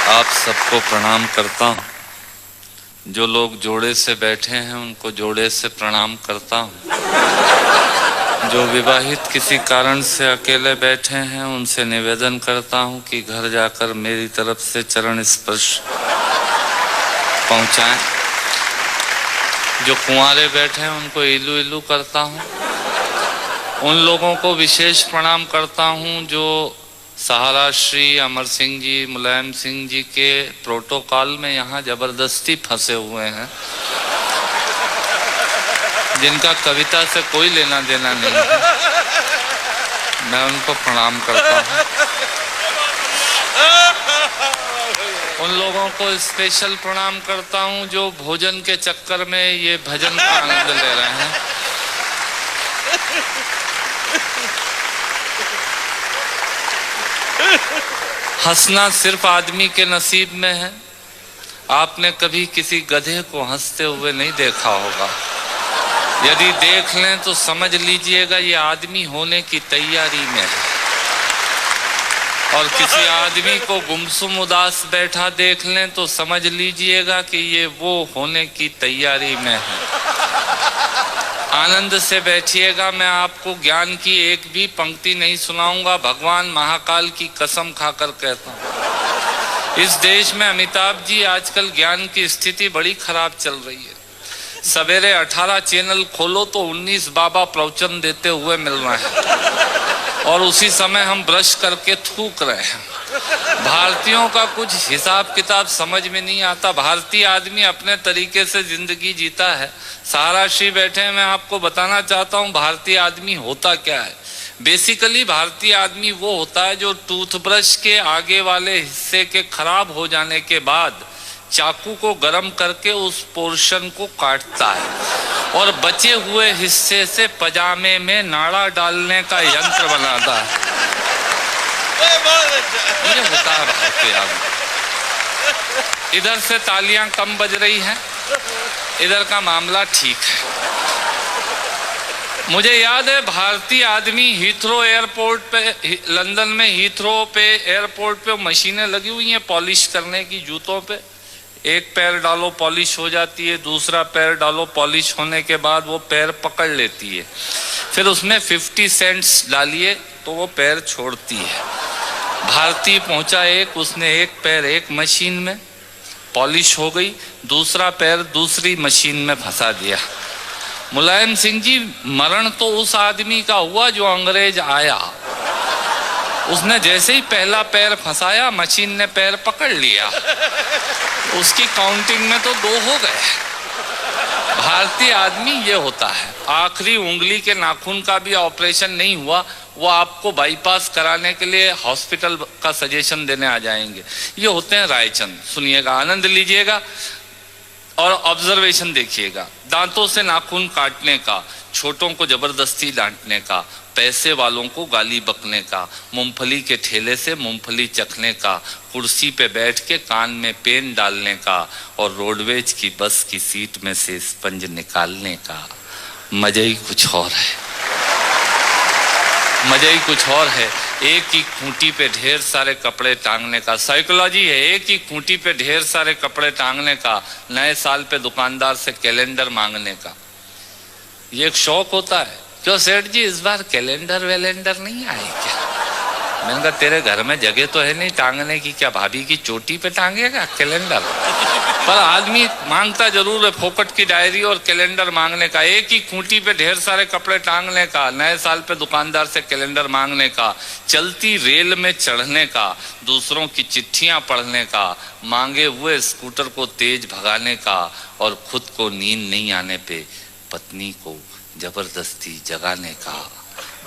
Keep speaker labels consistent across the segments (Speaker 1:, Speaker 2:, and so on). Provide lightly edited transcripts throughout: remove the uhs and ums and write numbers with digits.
Speaker 1: आप सबको प्रणाम करता हूँ। जो लोग जोड़े से बैठे हैं उनको जोड़े से प्रणाम करता हूँ। जो विवाहित किसी कारण से अकेले बैठे हैं उनसे निवेदन करता हूँ कि घर जाकर मेरी तरफ से चरण स्पर्श पहुँचाएं। जो कुंवारे बैठे हैं उनको इलू इलू करता हूँ। उन लोगों को विशेष प्रणाम करता हूँ जो सहारा श्री अमर सिंह जी, मुलायम सिंह जी के प्रोटोकॉल में यहाँ जबरदस्ती फंसे हुए हैं, जिनका कविता से कोई लेना देना नहीं है। मैं उनको प्रणाम करता हूँ। उन लोगों को स्पेशल प्रणाम करता हूँ जो भोजन के चक्कर में ये भजन का आनंद ले रहे हैं। हंसना सिर्फ आदमी के नसीब में है। आपने कभी किसी गधे को हंसते हुए नहीं देखा होगा। यदि देख लें तो समझ लीजिएगा ये आदमी होने की तैयारी में है। और किसी आदमी को गुमसुम उदास बैठा देख लें तो समझ लीजिएगा कि ये वो होने की तैयारी में है। आनंद से बैठिएगा। मैं आपको ज्ञान की एक भी पंक्ति नहीं सुनाऊंगा। भगवान महाकाल की कसम खाकर कहता हूं, इस देश में अमिताभ जी आजकल ज्ञान की स्थिति बड़ी खराब चल रही है। सवेरे 18 चैनल खोलो तो 19 बाबा प्रवचन देते हुए मिल रहे हैं और उसी समय हम ब्रश करके थूक रहे हैं। भारतीयों का कुछ हिसाब किताब समझ में नहीं आता। भारतीय आदमी अपने तरीके से जिंदगी जीता है। सहारा श्री बैठे हैं, मैं आपको बताना चाहता हूँ भारतीय आदमी होता क्या है। बेसिकली भारतीय आदमी वो होता है जो टूथब्रश के आगे वाले हिस्से के खराब हो जाने के बाद चाकू को गर्म करके उस पोर्शन को काटता है और बचे हुए हिस्से से पजामे में नाड़ा डालने का यंत्र बनाता है। ये होता है भारतीय आदमी। इधर से तालियां कम बज रही हैं, इधर का मामला ठीक है। मुझे याद है भारतीय आदमी हीथ्रो एयरपोर्ट पे, लंदन में हीथ्रो पे एयरपोर्ट पे मशीनें लगी हुई हैं पॉलिश करने की जूतों पे। एक पैर डालो पॉलिश हो जाती है, दूसरा पैर डालो पॉलिश होने के बाद वो पैर पकड़ लेती है। फिर उसमें 50 सेंट्स डालिए तो वो पैर छोड़ती है। भारतीय पहुंचा एक, उसने एक पैर एक मशीन में पॉलिश हो गई, दूसरा पैर दूसरी मशीन में फंसा दिया। मुलायम सिंह जी, मरण तो उस आदमी का हुआ जो अंग्रेज आया। उसने जैसे ही पहला पैर फंसाया मशीन ने पैर पकड़ लिया। उसकी काउंटिंग में तो 2 हो गए। भारतीय आदमी ये होता है। आखिरी उंगली के नाखून का भी ऑपरेशन नहीं हुआ, वो आपको बाईपास कराने के लिए हॉस्पिटल का सजेशन देने आ जाएंगे। ये होते हैं रायचंद। सुनिएगा, आनंद लीजिएगा और ऑब्जर्वेशन देखिएगा। दांतों से नाखून काटने का, छोटों को जबरदस्ती डांटने का, पैसे वालों को गाली बकने का, मूंगफली के ठेले से मूंगफली चखने का, कुर्सी पे बैठ के कान में पेन डालने का और रोडवेज की बस की सीट में से स्पंज निकालने का मजा ही कुछ और है। मजा ही कुछ और है। एक ही खूंटी पे ढेर सारे कपड़े टांगने का साइकोलॉजी है। एक ही खूंटी पे ढेर सारे कपड़े टांगने का, नए साल पे दुकानदार से कैलेंडर मांगने का, ये एक शौक होता है। क्यों सेठ जी, इस बार कैलेंडर वैलेंडर नहीं आए क्या? मैंने कहा तेरे घर में जगह तो है नहीं टांगने की, क्या भाभी की चोटी पे टांगेगा कैलेंडर? पर आदमी मांगता जरूर है फोकट की डायरी और कैलेंडर मांगने का। एक ही खूंटी पे ढेर सारे कपड़े टांगने का, नए साल पे दुकानदार से कैलेंडर मांगने का, चलती रेल में चढ़ने का, दूसरों की चिट्ठियां पढ़ने का, मांगे हुए स्कूटर को तेज भगाने का और खुद को नींद नहीं आने पे पत्नी को जबरदस्ती जगाने का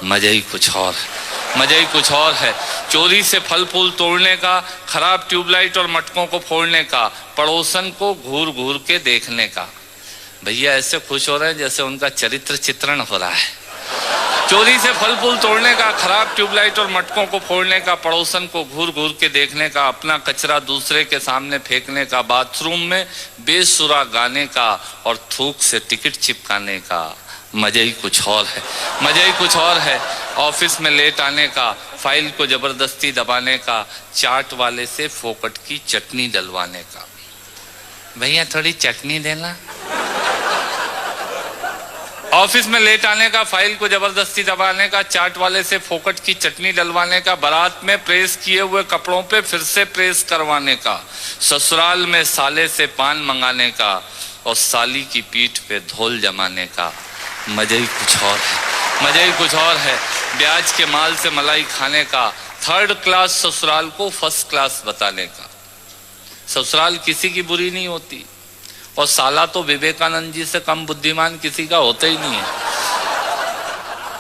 Speaker 1: मजा ही कुछ और है। मजा ही कुछ और है। चोरी से फल फूल तोड़ने का, खराब ट्यूबलाइट और मटकों को फोड़ने का, पड़ोसन को घूर घूर के देखने का। भैया ऐसे खुश हो रहे हैं जैसे उनका चरित्र चित्रण हो रहा है। चोरी से फल फूल तोड़ने का, खराब ट्यूबलाइट और मटकों को फोड़ने का, पड़ोसन को घूर घूर के देखने का, अपना कचरा दूसरे के सामने फेंकने का, बाथरूम में बेसुरा गाने का और थूक से टिकट चिपकाने का मजे ही कुछ और है, मजे ही कुछ और है। ऑफिस में लेट आने का, फाइल को जबरदस्ती दबाने का, चाट वाले से फोकट की चटनी डलवाने का। भैया थोड़ी चटनी देना। ऑफिस में लेट आने का, फाइल को जबरदस्ती दबाने का, चाट वाले से फोकट की चटनी डलवाने का, बारात में प्रेस किए हुए कपड़ों पे फिर से प्रेस करवाने का, ससुराल में साले से पान मंगाने का और साली की पीठ पे धोल जमाने का। मजे ही कुछ और है, मजे ही कुछ और है। ब्याज के माल से मलाई खाने का, थर्ड क्लास ससुराल को फर्स्ट क्लास बताने का। ससुराल किसी की बुरी नहीं होती और साला तो विवेकानंद जी से कम बुद्धिमान किसी का होता ही नहीं है।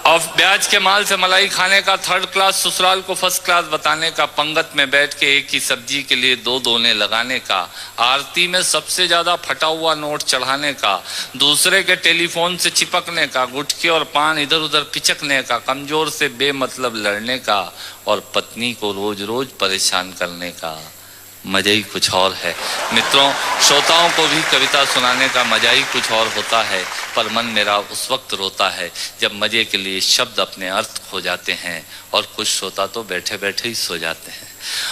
Speaker 1: और ब्याज के माल से मलाई खाने का, थर्ड क्लास ससुराल को फर्स्ट क्लास बताने का, पंगत में बैठ के एक ही सब्जी के लिए दो दोने लगाने का, आरती में सबसे ज्यादा फटा हुआ नोट चढ़ाने का, दूसरे के टेलीफोन से चिपकने का, गुटखे और पान इधर उधर पिचकने का, कमजोर से बेमतलब लड़ने का और पत्नी को रोज रोज परेशान करने का। मजा ही कुछ और है। मित्रों, श्रोताओं को भी कविता सुनाने का मजा ही कुछ और होता है, पर मन मेरा उस वक्त रोता है जब मजे के लिए शब्द अपने अर्थ खो जाते हैं और कुछ श्रोता तो बैठे बैठे ही सो जाते हैं,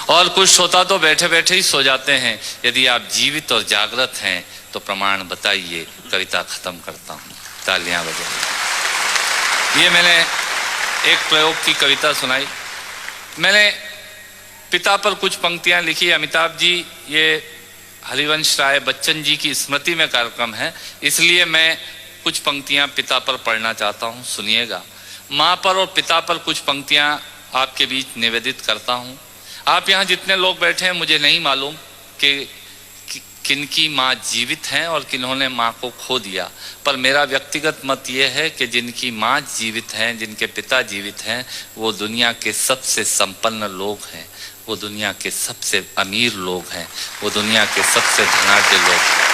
Speaker 1: और कुछ श्रोता तो बैठे बैठे ही सो जाते हैं। यदि आप जीवित और जागृत हैं तो प्रमाण बताइए। कविता खत्म करता हूँ, तालियां बजाइए। ये मैंने एक प्रयोग की कविता सुनाई। मैंने पिता पर कुछ पंक्तियां लिखी। अमिताभ जी, ये हरिवंश राय बच्चन जी की स्मृति में कार्यक्रम है, इसलिए मैं कुछ पंक्तियां पिता पर पढ़ना चाहता हूं, सुनिएगा। माँ पर और पिता पर कुछ पंक्तियां आपके बीच निवेदित करता हूं। आप यहाँ जितने लोग बैठे हैं, मुझे नहीं मालूम कि किनकी माँ जीवित हैं और किन्होंने माँ को खो दिया, पर मेरा व्यक्तिगत मत ये है कि जिनकी माँ जीवित हैं, जिनके पिता जीवित हैं, वो दुनिया के सबसे संपन्न लोग हैं, वो दुनिया के सबसे अमीर लोग हैं, वो दुनिया के सबसे धनाढ्य लोग हैं।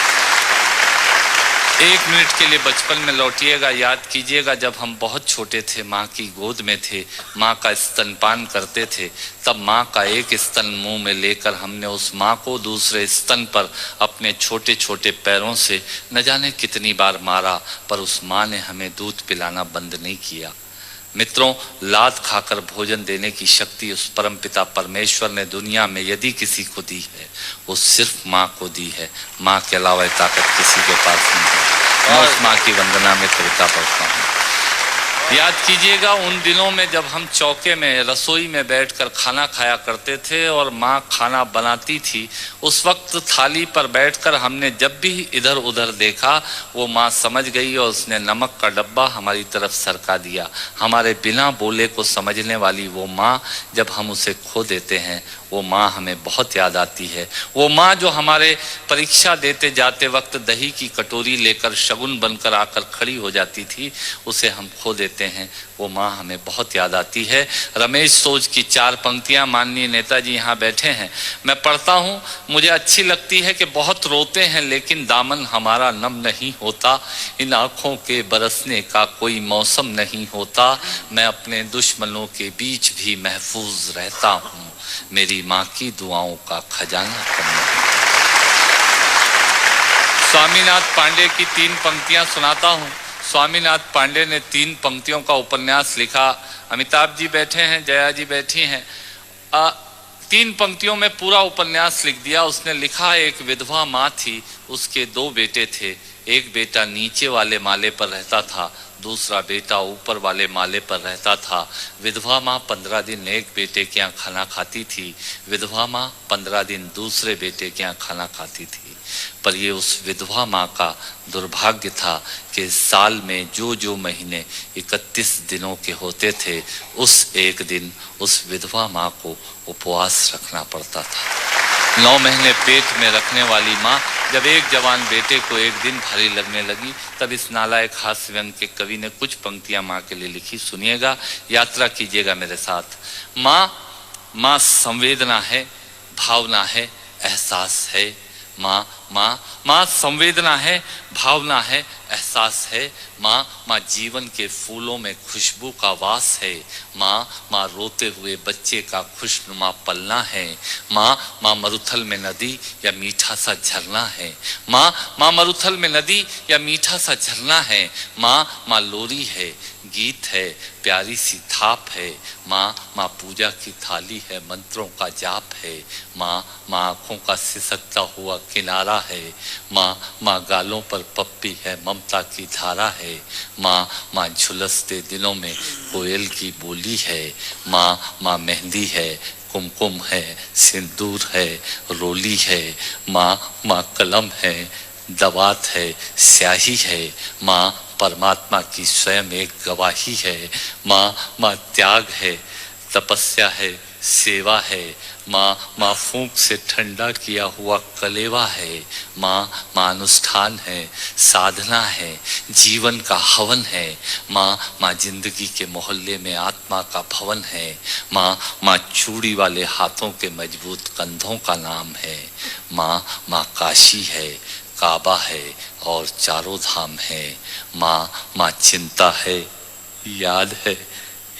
Speaker 1: एक मिनट के लिए बचपन में लौटिएगा, याद कीजिएगा जब हम बहुत छोटे थे, माँ की गोद में थे, माँ का स्तनपान करते थे, तब माँ का एक स्तन मुंह में लेकर हमने उस माँ को दूसरे स्तन पर अपने छोटे छोटे पैरों से न जाने कितनी बार मारा, पर उस माँ ने हमें दूध पिलाना बंद नहीं किया। मित्रों, लात खाकर भोजन देने की शक्ति उस परमपिता परमेश्वर ने दुनिया में यदि किसी को दी है, वो सिर्फ माँ को दी है। माँ के अलावा ताकत किसी के पास नहीं है। मैं उस माँ की वंदना में कविता पढ़ता हूँ। याद कीजिएगा उन दिनों में जब हम चौके में, रसोई में बैठकर खाना खाया करते थे और माँ खाना बनाती थी। उस वक्त थाली पर बैठकर हमने जब भी इधर उधर देखा, वो माँ समझ गई और उसने नमक का डब्बा हमारी तरफ सरका दिया। हमारे बिना बोले को समझने वाली वो माँ, जब हम उसे खो देते हैं, वो माँ हमें बहुत याद आती है। वो माँ जो हमारे परीक्षा देते जाते वक्त दही की कटोरी लेकर शगुन बनकर आकर खड़ी हो जाती थी, उसे हम खो देते हैं। वो माँ हमें बहुत याद आती है। रमेश सोज की 4 पंक्तियां माननीय नेताजी यहाँ बैठे हैं, मैं पढ़ता हूँ। मुझे अच्छी लगती है कि बहुत रोते हैं लेकिन दामन हमारा नम नहीं होता, इन आँखों के बरसने का कोई मौसम नहीं होता, मैं अपने दुश्मनों के बीच भी महफूज रहता हूँ, मेरी माँ की दुआओं का खजाना कम नहीं। स्वामीनाथ पांडे की 3 पंक्तियां सुनाता हूँ। स्वामीनाथ पांडे ने 3 पंक्तियों का उपन्यास लिखा। अमिताभ जी बैठे हैं, जया जी बैठी हैं। 3 पंक्तियों में पूरा उपन्यास लिख दिया। उसने लिखा, एक विधवा माँ थी, उसके 2 बेटे थे। एक बेटा नीचे वाले माले पर रहता था, दूसरा बेटा ऊपर वाले माले पर रहता था। विधवा माँ 15 दिन एक बेटे के यहाँ खाना खाती थी, विधवा माँ 15 दिन दूसरे बेटे के यहाँ खाना खाती थी। पर ये उस विधवा माँ का दुर्भाग्य था कि साल में जो महीने 31 दिनों के होते थे, उस एक दिन उस विधवा माँ को उपवास रखना पड़ता था। 9 महीने पेट में रखने वाली माँ जब एक जवान बेटे को एक दिन भारी लगने लगी, तब इस नालायक हास्य व्यंग के कवि ने कुछ पंक्तियां माँ के लिए लिखी। सुनिएगा, यात्रा कीजिएगा मेरे साथ। माँ संवेदना है, भावना है, एहसास है, माँ माँ माँ संवेदना है, भावना है, एहसास है। माँ माँ जीवन के फूलों में खुशबू का वास है। माँ माँ रोते हुए बच्चे का खुशनुमा पलना है। माँ माँ मरुथल में नदी या मीठा सा झरना है। माँ माँ मरुथल में नदी या मीठा सा झरना है। माँ माँ लोरी है, गीत है, प्यारी सी थाप है। माँ माँ पूजा की थाली है, मंत्रों का जाप है। माँ माँ आँखों का सिसकता हुआ किनारा है। माँ माँ गालों पर पप्पी है, ममता की धारा है। माँ माँ झुलसते दिनों में कोयल की बोली है। माँ माँ मेहंदी है, कुमकुम है, सिंदूर है, रोली है। माँ माँ कलम है, दवात है, स्याही है। माँ परमात्मा की स्वयं एक गवाही है। माँ माँ त्याग है, तपस्या है, सेवा है। माँ माँ फूंक से ठंडा किया हुआ कलेवा है। माँ माँ अनुष्ठान है, साधना है, जीवन का हवन है। माँ माँ जिंदगी के मोहल्ले में आत्मा का भवन है। माँ माँ चूड़ी वाले हाथों के मजबूत कंधों का नाम है। माँ माँ काशी है, काबा है और चारों धाम है। माँ माँ चिंता है, याद है,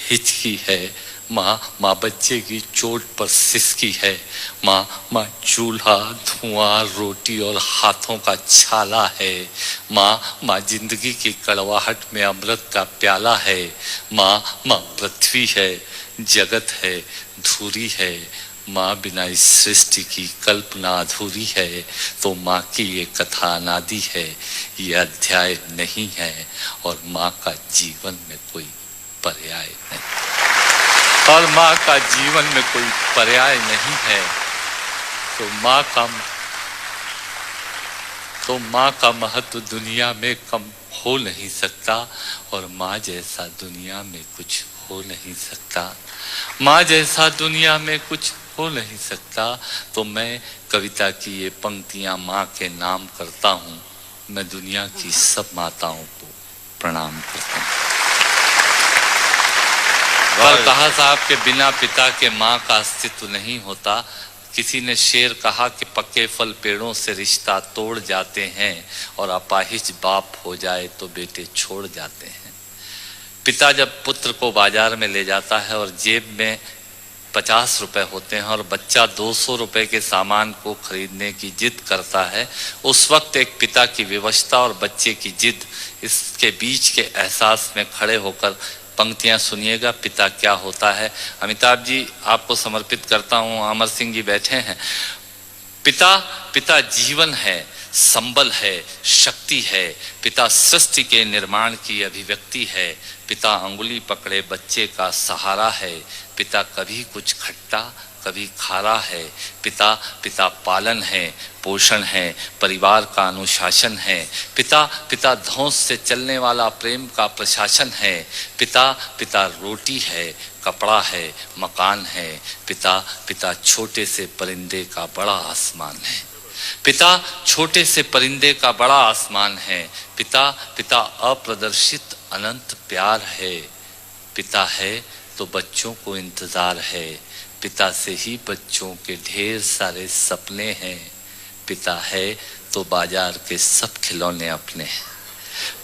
Speaker 1: हिचकी है। माँ माँ बच्चे की चोट पर सिसकी है। माँ माँ चूल्हा, धुआं, रोटी और हाथों का छाला है। माँ माँ जिंदगी की कड़वाहट में अमृत का प्याला है। माँ माँ पृथ्वी है, जगत है, धूरी है। माँ बिना इस सृष्टि की कल्पना अधूरी है। तो माँ की ये कथा अनादि है, ये अध्याय नहीं है और माँ का जीवन में कोई पर्याय नहीं। और माँ का जीवन में कोई पर्याय नहीं है। तो माँ का महत्व दुनिया में कम हो नहीं सकता और माँ जैसा दुनिया में कुछ हो नहीं सकता। माँ जैसा दुनिया में कुछ हो नहीं सकता। तो मैं कविता की ये पंक्तियां माँ के नाम करता हूँ। मैं दुनिया की सब माताओं को प्रणाम करता हूँ। पर कहा साहब के बिना पिता के माँ का अस्तित्व नहीं होता। किसी ने शेर कहा कि पक्के फल पेड़ों से रिश्ता तोड़ जाते हैं और अपाहिज बाप हो जाए तो बेटे छोड़ जाते हैं। पिता जब पुत्र को बाजार में ले जाता है और जेब में 50 रुपए होते हैं और बच्चा 200 रुपए के सामान को खरीदने की जिद करता है, उस वक्त एक पिता की विवशता और बच्चे की जिद, इसके बीच के एहसास में खड़े होकर पंक्तियां सुनिएगा। पिता क्या होता है। अमिताभ जी आपको समर्पित करता हूं। अमर सिंह जी बैठे हैं। पिता पिता जीवन है, संबल है, शक्ति है। पिता सृष्टि के निर्माण की अभिव्यक्ति है। पिता अंगुली पकड़े बच्चे का सहारा है। पिता कभी कुछ खट्टा कभी खारा है। पिता पिता पालन है, पोषण है, परिवार का अनुशासन है। पिता पिता धौंस से चलने वाला प्रेम का प्रशासन है। पिता पिता रोटी है, कपड़ा है, मकान है। पिता पिता छोटे से परिंदे का बड़ा आसमान है। पिता छोटे से परिंदे का बड़ा आसमान है। पिता पिता अप्रदर्शित अनंत प्यार है। पिता है तो बच्चों को इंतजार है। पिता से ही बच्चों के ढेर सारे सपने हैं। पिता है तो बाजार के सब खिलौने अपने हैं।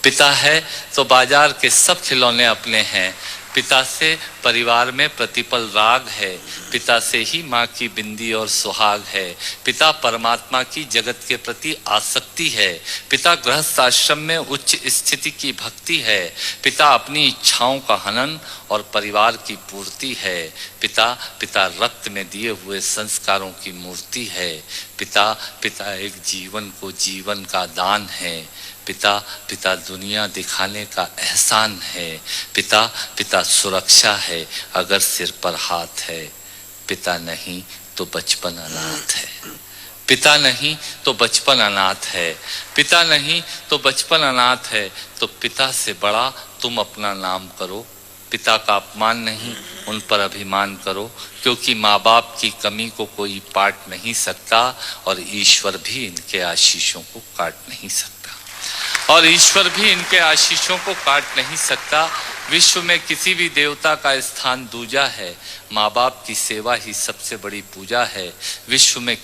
Speaker 1: पिता है तो बाजार के सब खिलौने अपने हैं। पिता से परिवार में प्रतिपल राग है। पिता से ही माँ की बिंदी और सुहाग है। पिता परमात्मा की जगत के प्रति आसक्ति है। पिता गृहस्थ आश्रम में उच्च स्थिति की भक्ति है। पिता अपनी इच्छाओं का हनन और परिवार की पूर्ति है। पिता पिता रक्त में दिए हुए संस्कारों की मूर्ति है। पिता पिता एक जीवन को जीवन का दान है। पिता पिता दुनिया दिखाने का एहसान है। पिता पिता सुरक्षा है अगर सिर पर हाथ है। पिता नहीं तो बचपन अनाथ है। पिता नहीं तो बचपन अनाथ है। पिता नहीं तो बचपन अनाथ है। तो पिता से बड़ा तुम अपना नाम करो। पिता का अपमान नहीं, उन पर अभिमान करो, क्योंकि माँ बाप की कमी को कोई पाट नहीं सकता और ईश्वर भी इनके आशीषों को काट नहीं सकता। और ईश्वर भी इनके आशीषों को काट नहीं सकता। विश्व में किसी भी देवता का स्थान दूजा है। माँ बाप की सेवा ही सबसे बड़ी पूजा है। विश्व में